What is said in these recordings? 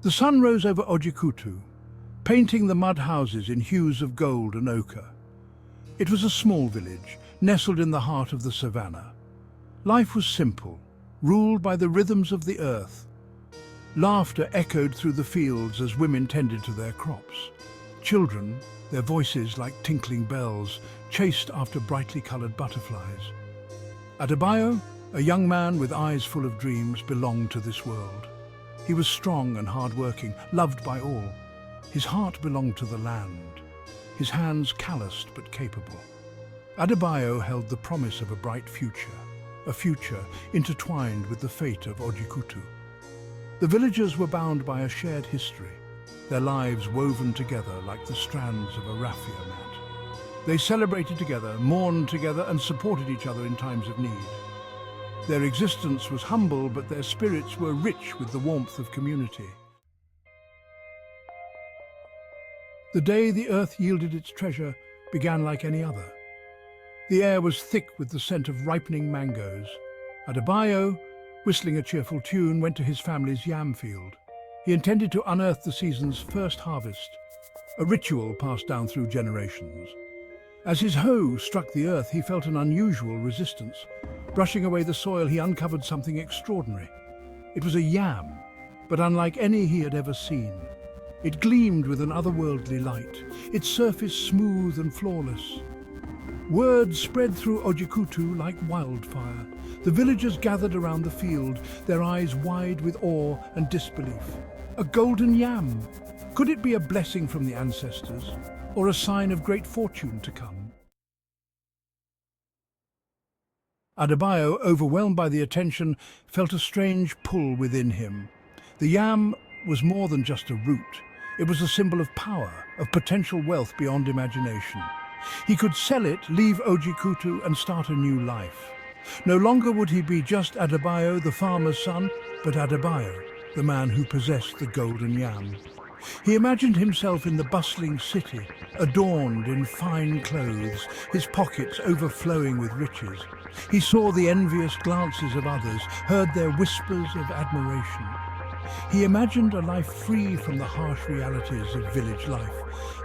The sun rose over Ojikutu, painting the mud houses in hues of gold and ochre. It was a small village, nestled in the heart of the savannah. Life was simple, ruled by the rhythms of the earth. Laughter echoed through the fields as women tended to their crops. Children, their voices like tinkling bells, chased after brightly coloured butterflies. Adebayo, a young man with eyes full of dreams, belonged to this world. He was strong and hard-working, loved by all. His heart belonged to the land, his hands calloused but capable. Adebayo held the promise of a bright future, a future intertwined with the fate of Ojikutu. The villagers were bound by a shared history, their lives woven together like the strands of a raffia mat. They celebrated together, mourned together, and supported each other in times of need. Their existence was humble, but their spirits were rich with the warmth of community. The day the earth yielded its treasure began like any other. The air was thick with the scent of ripening mangoes. Adebayo, whistling a cheerful tune, went to his family's yam field. He intended to unearth the season's first harvest, a ritual passed down through generations. As his hoe struck the earth, he felt an unusual resistance. Brushing away the soil, he uncovered something extraordinary. It was a yam, but unlike any he had ever seen. It gleamed with an otherworldly light, its surface smooth and flawless. Word spread through Ojikutu like wildfire. The villagers gathered around the field, their eyes wide with awe and disbelief. A golden yam! Could it be a blessing from the ancestors, or a sign of great fortune to come? Adebayo, overwhelmed by the attention, felt a strange pull within him. The yam was more than just a root. It was a symbol of power, of potential wealth beyond imagination. He could sell it, leave Ojikutu, and start a new life. No longer would he be just Adebayo, the farmer's son, but Adebayo, the man who possessed the golden yam. He imagined himself in the bustling city, adorned in fine clothes, his pockets overflowing with riches. He saw the envious glances of others, heard their whispers of admiration. He imagined a life free from the harsh realities of village life,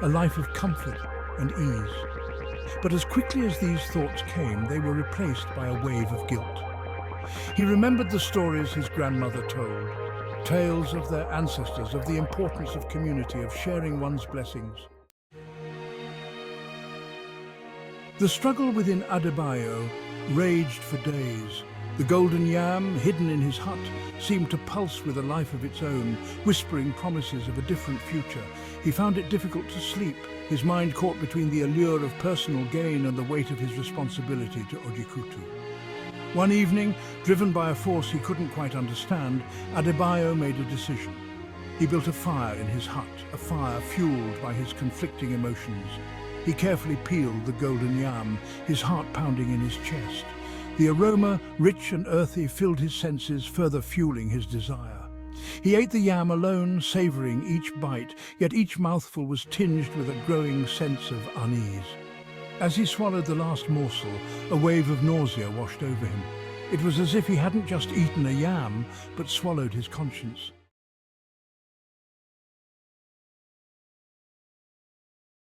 a life of comfort and ease. But as quickly as these thoughts came, they were replaced by a wave of guilt. He remembered the stories his grandmother told, tales of their ancestors, of the importance of community, of sharing one's blessings. The struggle within Adebayo raged for days. The golden yam, hidden in his hut, seemed to pulse with a life of its own, whispering promises of a different future. He found it difficult to sleep, his mind caught between the allure of personal gain and the weight of his responsibility to Ojikutu. One evening, driven by a force he couldn't quite understand, Adebayo made a decision. He built a fire in his hut, a fire fueled by his conflicting emotions. He carefully peeled the golden yam, his heart pounding in his chest. The aroma, rich and earthy, filled his senses, further fueling his desire. He ate the yam alone, savouring each bite, yet each mouthful was tinged with a growing sense of unease. As he swallowed the last morsel, a wave of nausea washed over him. It was as if he hadn't just eaten a yam, but swallowed his conscience.